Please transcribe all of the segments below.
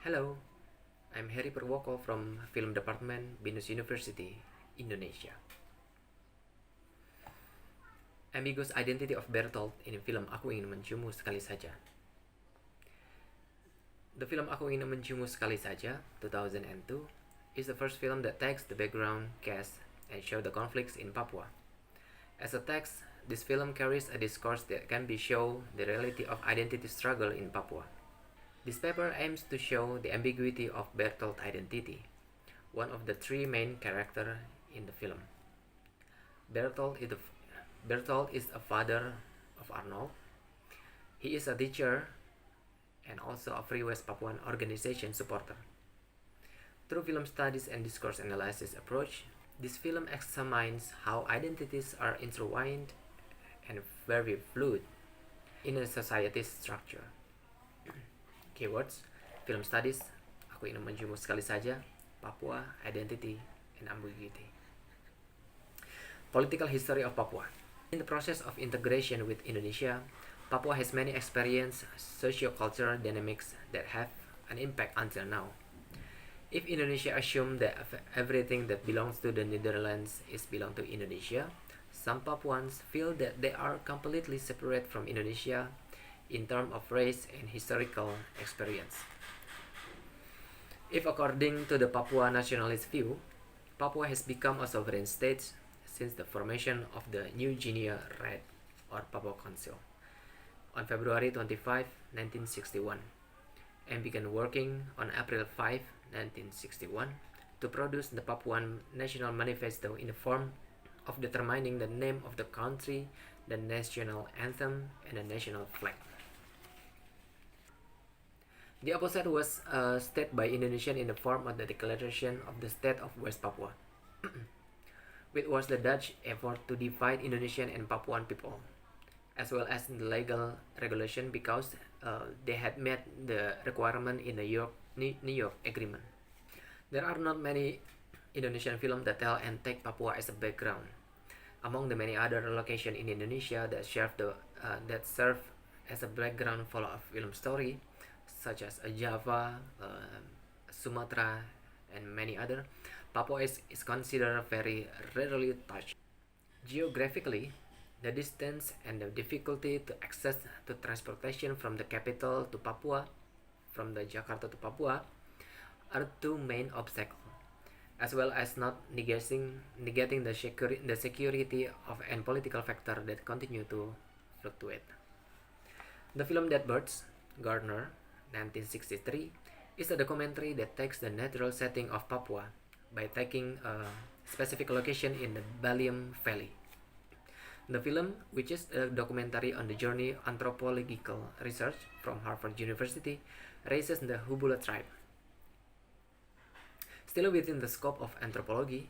Hello, I'm Heri Purwoko from Film Department Binus University, Indonesia. Ambiguous identity of Bertolt in film Aku Ingin Menciummu Sekali Saja. The film Aku Ingin Menciummu Sekali Saja, 2002, is the first film that takes the background, cast, and show the conflicts in Papua. As a text, this film carries a discourse that can be show the reality of identity struggle in Papua. This paper aims to show the ambiguity of Bertolt identity, one of the three main characters in the film. Bertolt is a father of Arnold. He is a teacher and also a Free West Papuan organization supporter. Through film studies and discourse analysis approach, this film examines how identities are intertwined and very fluid in a society's structure. Keywords: film studies, Aku Ingin Menciummu Sekali Saja, Papua, identity, and ambiguity. Political history of Papua. In the process of integration with Indonesia, Papua has many experienced socio-cultural dynamics that have an impact until now. If Indonesia assumes that everything that belongs to the Netherlands is belong to Indonesia, some Papuans feel that they are completely separate from Indonesia in terms of race and historical experience. If according to the Papua nationalist view, Papua has become a sovereign state since the formation of the New Guinea Red or Papua Council on February 25, 1961, and began working on April 5, 1961 to produce the Papuan National Manifesto in the form of determining the name of the country, the national anthem, and the national flag. The opposite was stated by Indonesian in the form of the Declaration of the State of West Papua, which was the Dutch effort to divide Indonesian and Papuan people, as well as the legal regulation because they had met the requirement in the New York Agreement. There are not many Indonesian films that tell and take Papua as a background. Among the many other locations in Indonesia that serve as a background for a film story, such as Java, Sumatra, and many other, Papua is considered very rarely touched. Geographically, the distance and the difficulty to access to transportation from the capital to Papua, from the Jakarta to Papua, are two main obstacles, as well as not negating the security of and political factor that continue to fluctuate. The film Dead Birds, Gardner, 1963, is a documentary that takes the natural setting of Papua by taking a specific location in the Baliem Valley. The film, which is a documentary on the journey anthropological research from Harvard University, raises the Hubula tribe. Still within the scope of anthropology,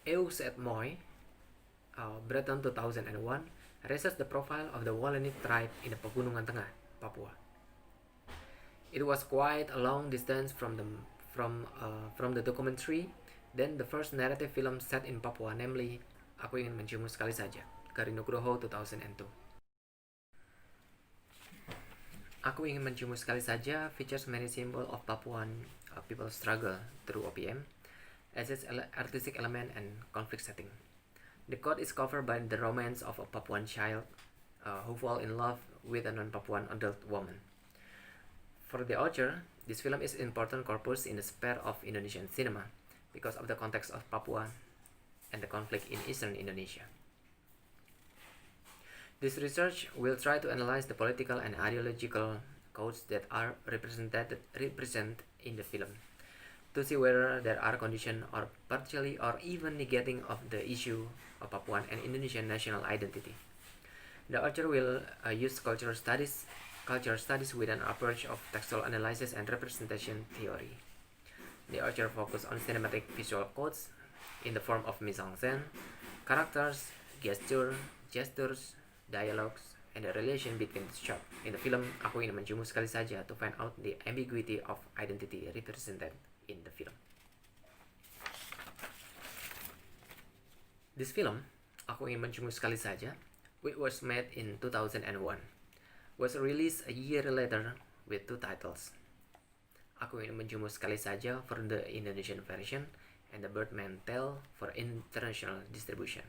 Eus et Moy, Breton 2001, raises the profile of the Wallonik tribe in the Pegunungan Tengah, Papua. It was quite a long distance from the documentary then the first narrative film set in Papua, namely Aku Ingin Menciummu Sekali Saja, Garin Nugroho 2002. Aku Ingin Menciummu Sekali Saja features many symbols of Papuan people's struggle through OPM as its artistic element and conflict setting. The quote is covered by the romance of a Papuan child who fall in love with a non-Papuan adult woman. For the author, this film is an important corpus in the sphere of Indonesian cinema because of the context of Papua and the conflict in eastern Indonesia. This research will try to analyze the political and ideological codes that are represented in the film, to see whether there are conditions or partially or even negating of the issue of Papuan and Indonesian national identity. The author will use cultural studies with an approach of textual analysis and representation theory. The author focused on cinematic visual codes in the form of mise-en-scène, characters, gestures, dialogues, and the relation between the shot. In the film Aku Ingin Menciummu Sekali Saja to find out the ambiguity of identity represented in the film. This film, Aku Ingin Menciummu Sekali Saja, which was made in 2001, was released a year later with two titles, Aku Ingin Menciummu Sekali Saja for the Indonesian version and The Birdman Tale for international distribution.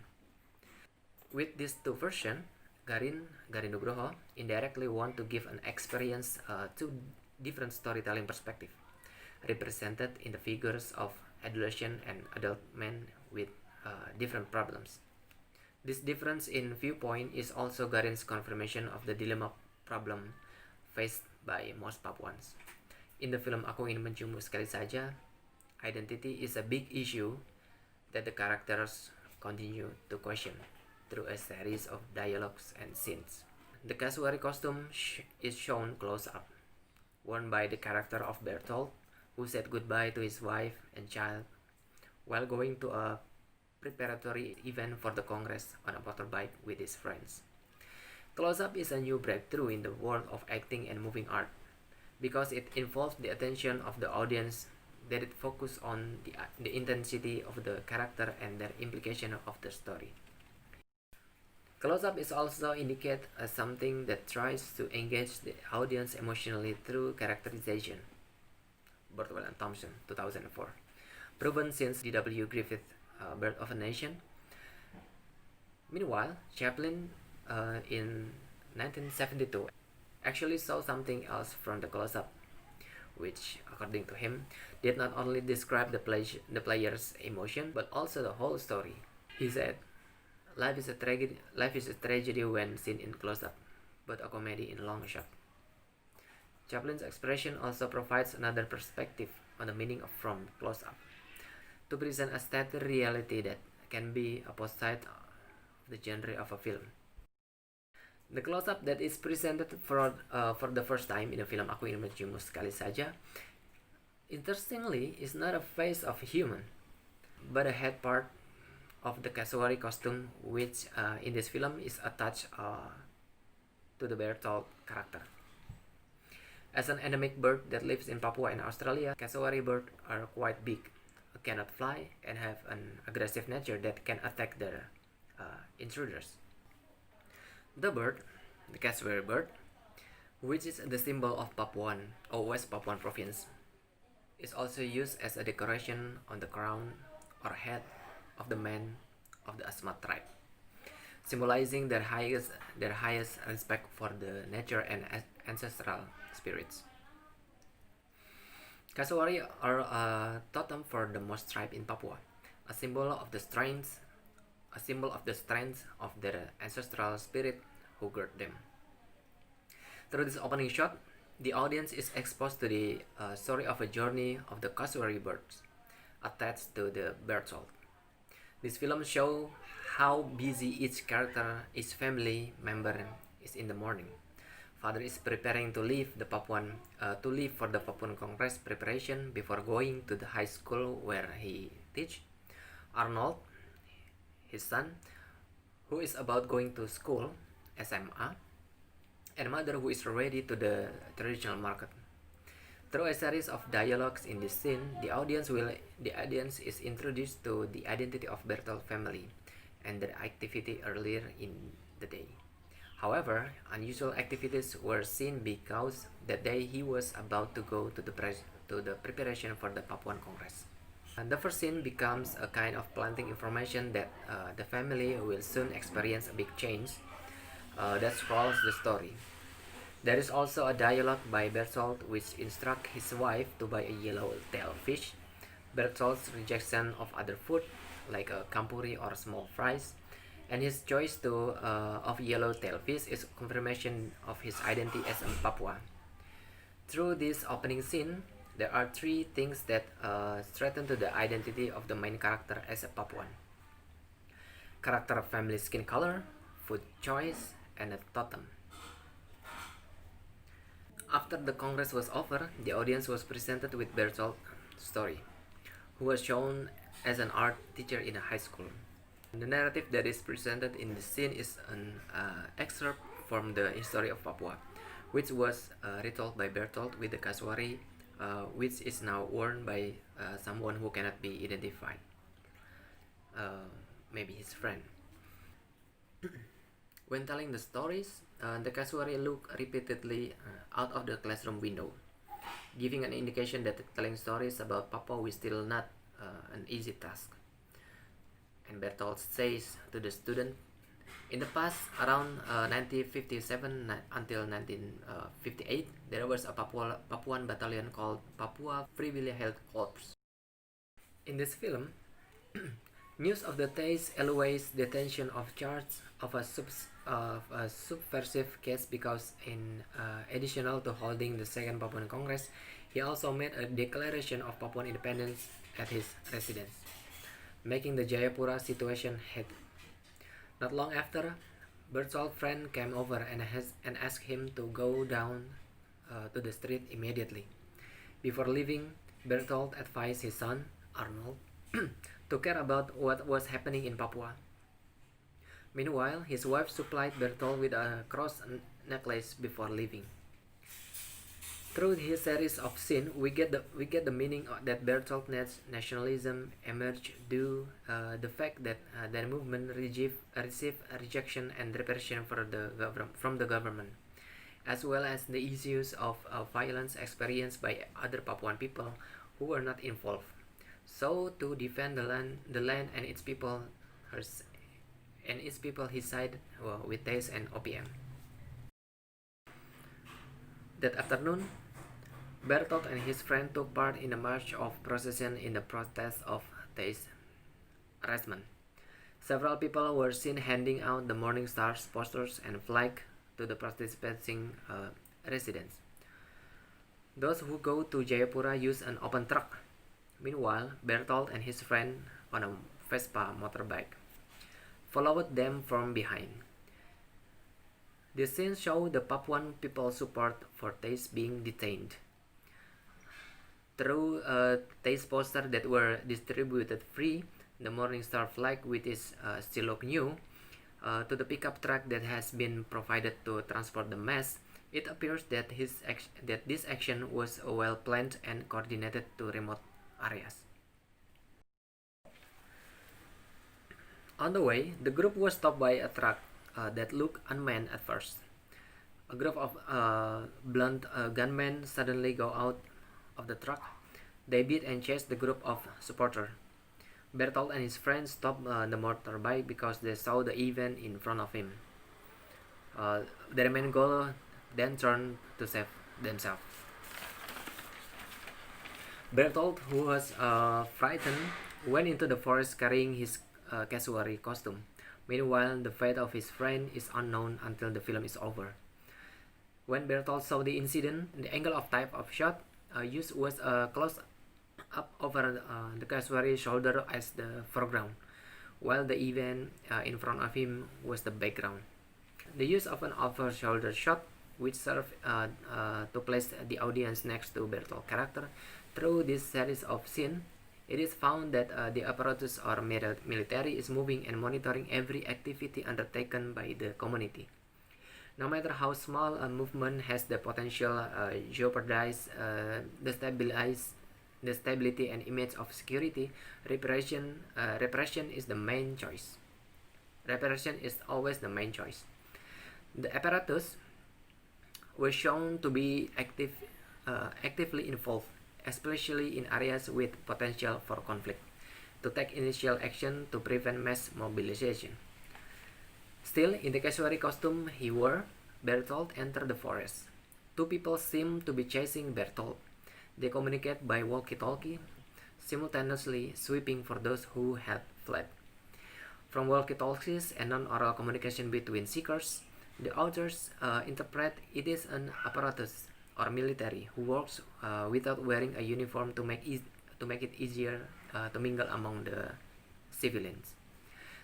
With these two versions, Garin Nugroho indirectly want to give an experience two different storytelling perspective, represented in the figures of adolescent and adult men with different problems. This difference in viewpoint is also Garin's confirmation of the dilemma problem faced by most Papuans. In the film Aku Ingin Menciummu Sekali Saja, identity is a big issue that the characters continue to question through a series of dialogues and scenes. The Kasuari costume is shown close up, worn by the character of Bertolt, who said goodbye to his wife and child while going to a preparatory event for the Congress on a motorbike with his friends. Close-up is a new breakthrough in the world of acting and moving art because it involves the attention of the audience, that it focuses on the intensity of the character and their implication of the story. Close-up is also indicated as something that tries to engage the audience emotionally through characterization. Burtwell and Thompson, 2004. Proven since D.W. Griffith, Birth of a Nation. Meanwhile, Chaplin in 1972 actually saw something else from the close-up, which, according to him, did not only describe the player's emotion but also the whole story. He said, Life is a tragedy when seen in close-up, but a comedy in long shot. Chaplin's expression also provides another perspective on the meaning of from close-up, to present a static reality that can be opposite of the genre of a film. The close-up that is presented for the first time in the film Aku Ingin Menciummu Sekali Saja, interestingly, is not a face of a human, but a head part of the Kasuari costume, which in this film is attached to the Bertolt character. As an endemic bird that lives in Papua and Australia, Kasuari birds are quite big, cannot fly, and have an aggressive nature that can attack the intruders. The bird, the Kasuari bird, which is the symbol of Papuan or West Papuan province, is also used as a decoration on the crown or head of the men of the Asmat tribe, symbolizing their highest respect for the nature and ancestral spirits. Kasuari are a totem for the most tribe in Papua, a symbol of the strength of their ancestral spirit who guard them. Through this opening shot, the audience is exposed to the story of a journey of the Kasuari birds attached to the Bertolt. This film shows how busy each family member is in the morning. Father is preparing to leave for the Papuan Congress preparation before going to the high school where he teach. Arnold, his son, who is about going to school, SMA, and mother who is ready to the traditional market. Through a series of dialogues in this scene, the audience is introduced to the identity of Bertolt family and their activity earlier in the day. However, unusual activities were seen because that day he was about to go to the preparation for the Papuan Congress. And the first scene becomes a kind of planting information that the family will soon experience a big change that scrolls the story. There is also a dialogue by Bertolt which instructs his wife to buy a yellow-tailed fish. Bertolt's rejection of other food like a campuri or small fries, and his choice of yellow-tailed fish is confirmation of his identity as a Papua. Through this opening scene, there are three things that threaten to the identity of the main character as a Papuan: character of family skin color, food choice, and a totem. After the Congress was over, the audience was presented with Bertolt's story, who was shown as an art teacher in a high school. The narrative that is presented in the scene is an excerpt from the history of Papua, which was retold by Bertolt with the Kasuari, which is now worn by someone who cannot be identified, maybe his friend. When telling the stories, the Kasuari look repeatedly out of the classroom window. giving an indication that telling stories about Papua was still not an easy task. And Bertolt says to the student, in the past, around 1957 until 1958, there was a Papuan battalion called Papua Free Willy Health Corps. In this film, news of the case elevates the attention of charge of a subversive case because, in additional to holding the Second Papuan Congress, he also made a declaration of Papuan independence at his residence, making the Jayapura situation hectic. Not long after, Bertolt's friend came over and asked him to go down to the street immediately. Before leaving, Bertolt advised his son, Arnold, to care about what was happening in Papua. Meanwhile, his wife supplied Bertolt with a cross necklace before leaving. Through his series of scenes, we get the meaning that Bertolt nationalism emerged due the fact that their movement received rejection and repression from the government, as well as the issues of violence experienced by other Papuan people who were not involved. So, to defend the land and its people, he sided with Theis and OPM. That afternoon, Bertolt and his friend took part in a march of procession in the protest of Theis arrestment. Several people were seen handing out the Morning Stars posters and flags to the participating residents. Those who go to Jayapura use an open truck. Meanwhile, Bertolt and his friend on a Vespa motorbike followed them from behind. The scenes show the Papuan people's support for Theis being detained. Through Theis posters that were distributed free, the Morning Star flag with its still look new, to the pickup truck that has been provided to transport the mass, it appears that this action was well planned and coordinated to remote areas. On the way, the group was stopped by a truck that looked unmanned at first. A group of blunt gunmen suddenly go out of the truck. They beat and chase the group of supporters. Bertolt and his friends stopped the motorbike because they saw the event in front of him. Their main goal then turned to save themselves. Bertolt, who was frightened, went into the forest carrying his cassowary costume. Meanwhile, the fate of his friend is unknown until the film is over. When Bertolt saw the incident, the angle of type of shot used was close up over the cassowary's shoulder as the foreground, while the event in front of him was the background. The use of an over-shoulder shot, which served to place the audience next to Bertolt's character, through this series of scenes, it is found that the apparatus or military is moving and monitoring every activity undertaken by the community. No matter how small a movement has the potential jeopardize the stability and image of security, repression is the main choice. Repression is always the main choice. The apparatus was shown to be actively involved, especially in areas with potential for conflict, to take initial action to prevent mass mobilization. Still, in the cassowary costume he wore, Bertolt entered the forest. Two people seem to be chasing Bertolt. They communicate by walkie-talkie, simultaneously sweeping for those who had fled. From walkie-talkies and non-oral communication between seekers, the authors interpret it is an apparatus or military who works without wearing a uniform to make it easier to mingle among the civilians.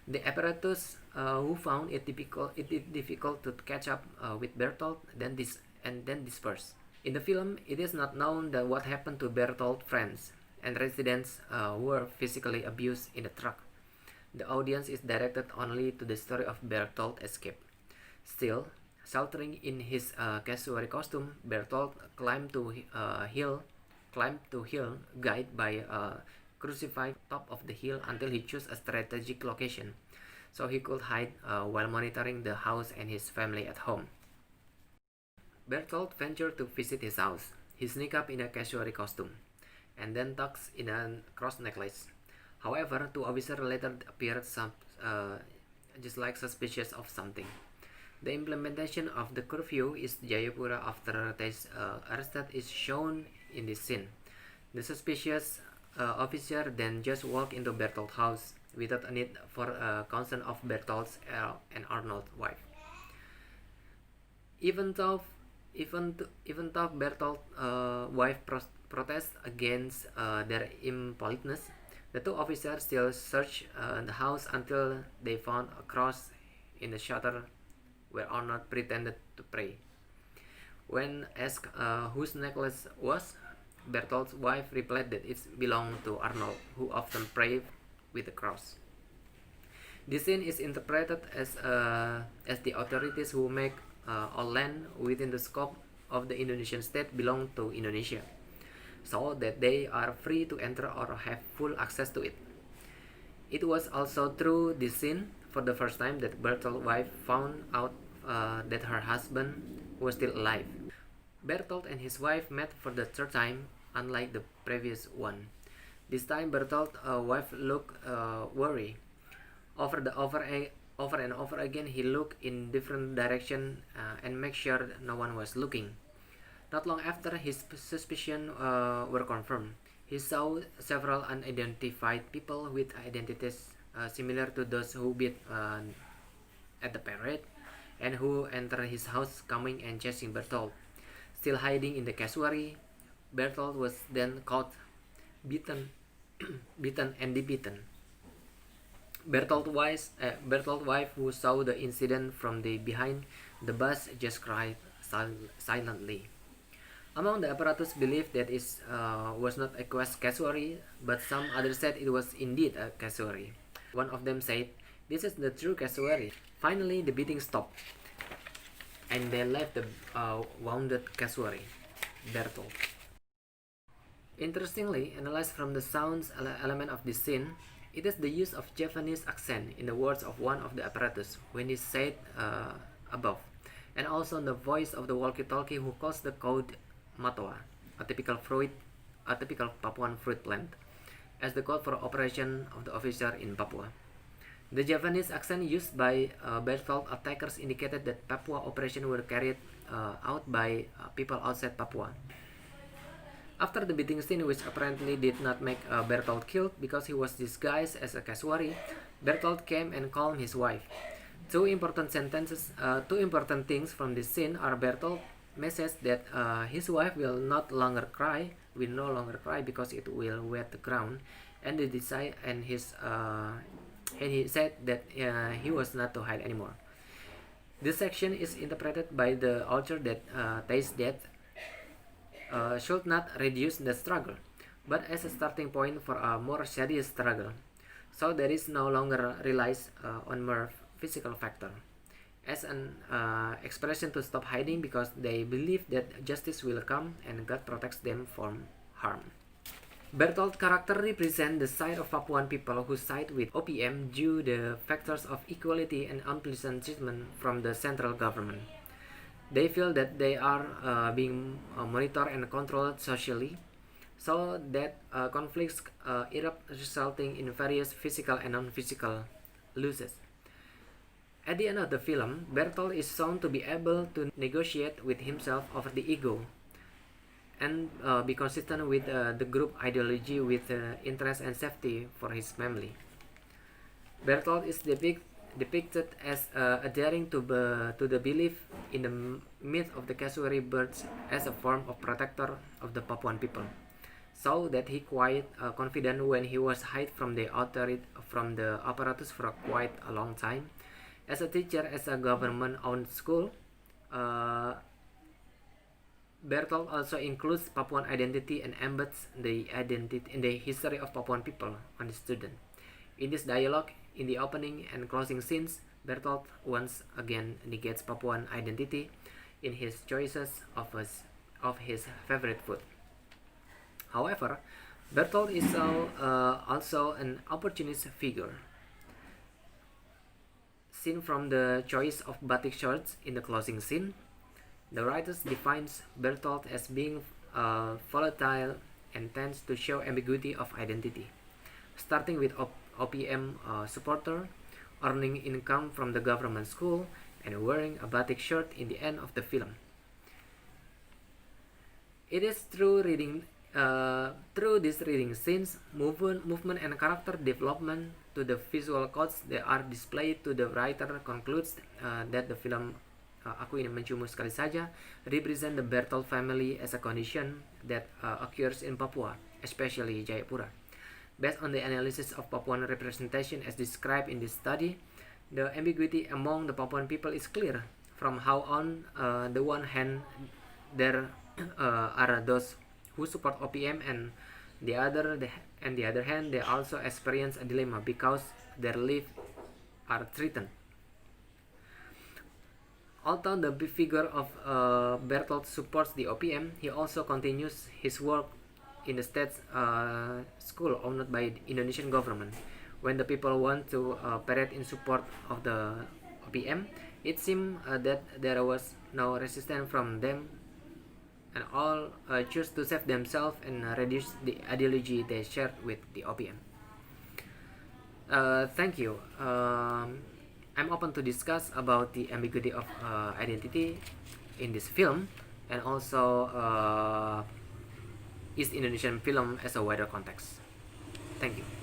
The apparatus who found it difficult to catch up with Bertolt then disperse. In the film, it is not known that what happened to Bertolt's friends and residents who were physically abused in the truck. The audience is directed only to the story of Bertolt's escape. Still, sheltering in his cassowary costume, Bertolt climbed to hill, guided by a crucified top of the hill until he chose a strategic location, so he could hide while monitoring the house and his family at home. Bertolt ventured to visit his house. He sneaks up in a casuary costume, and then tucks in a cross necklace. However, two officers later appeared just like suspicious of something. The implementation of the curfew is Jayapura after Tejas arrested is shown in this scene. The suspicious officer then just walked into Bertolt's house without a need for consent of Bertolt's and Arnold's wife. Even though Bertolt's wife protests against their impoliteness, the two officers still search the house until they found a cross in the shutter where Arnold pretended to pray. When asked whose necklace was, Bertolt's wife replied that it belonged to Arnold, who often prayed with the cross. This scene is interpreted as the authorities who make all land within the scope of the Indonesian state belong to Indonesia, so that they are free to enter or have full access to it. It was also through this scene, for the first time, that Bertolt's wife found out that her husband was still alive. Bertolt and his wife met for the third time, unlike the previous one. This time, Bertolt's wife looked worried. Over and over again, he looked in different directions and make sure no one was looking. Not long after his suspicions were confirmed, he saw several unidentified people with identities similar to those who beat at the parade and who entered his house coming and chasing Bertolt. Still hiding in the casuary, Bertolt was then caught, beaten, and beaten. Bertolt's wife, who saw the incident from the behind the bus, just cried silently. Among the apparatus believed that it was not a casuary, but some others said it was indeed a casuary. One of them said, "This is the true casuary." Finally, the beating stopped, and they left the wounded casuary, Bertolt. Interestingly, analyzed from the sounds element of this scene, it is the use of Javanese accent in the words of one of the apparatus when he said above, and also in the voice of the walkie-talkie who calls the code Matoa, a typical Papuan fruit plant, as the code for operation of the officer in Papua. The Javanese accent used by Bertolt attackers indicated that Papua operations were carried out by people outside Papua. After the beating scene, which apparently did not make Bertolt killed because he was disguised as a casuary, Bertolt came and calmed his wife. Two important things from this scene are Bertolt's message that his wife will no longer cry because it will wet the ground, and he said that he was not to hide anymore. This section is interpreted by the author that Tejas' death should not reduce the struggle, but as a starting point for a more serious struggle. So there is no longer relies on mere physical factor as an expression to stop hiding because they believe that justice will come and God protects them from harm. Bertolt's character represents the side of Papuan people who side with OPM due to the factors of equality and unpleasant treatment from the central government. They feel that they are being monitored and controlled socially, so that conflicts erupt, resulting in various physical and non-physical losses. At the end of the film, Bertolt is shown to be able to negotiate with himself over the ego and be consistent with the group ideology with interest and safety for his family. Bertolt is depicted as adhering to the belief in the myth of the cassowary birds as a form of protector of the Papuan people, so that he quite confident when he was hid from the apparatus for quite a long time. As a teacher at a government-owned school, Bertolt also includes Papuan identity and embeds the identity in the history of Papuan people on the student. In this dialogue, in the opening and closing scenes, Bertolt once again negates Papuan identity in his choices of his favorite food. However, Bertolt is also an opportunist figure. Seen from the choice of batik shirts in the closing scene, the writer defines Bertolt as being volatile and tends to show ambiguity of identity, starting with OPM supporter earning income from the government school and wearing a batik shirt in the end of the film. It is through these reading scenes, movement and character development to the visual codes that are displayed to the writer concludes that the film Aku Ingin Menciummu Sekali Saja represent the Bertolt family as a condition that occurs in Papua, especially Jayapura. Based on the analysis of Papuan representation as described in this study, the ambiguity among the Papuan people is clear. From how on the one hand there are those who support OPM and the other hand they also experience a dilemma because their lives are threatened. Although the big figure of Bertolt supports the OPM, he also continues his work in the state school owned by the Indonesian government. When the people want to parade in support of the OPM, it seemed that there was no resistance from them, and all choose to save themselves and reduce the ideology they shared with the OPM. Thank you. I'm open to discuss about the ambiguity of identity in this film and also East Indonesian film as a wider context. Thank you.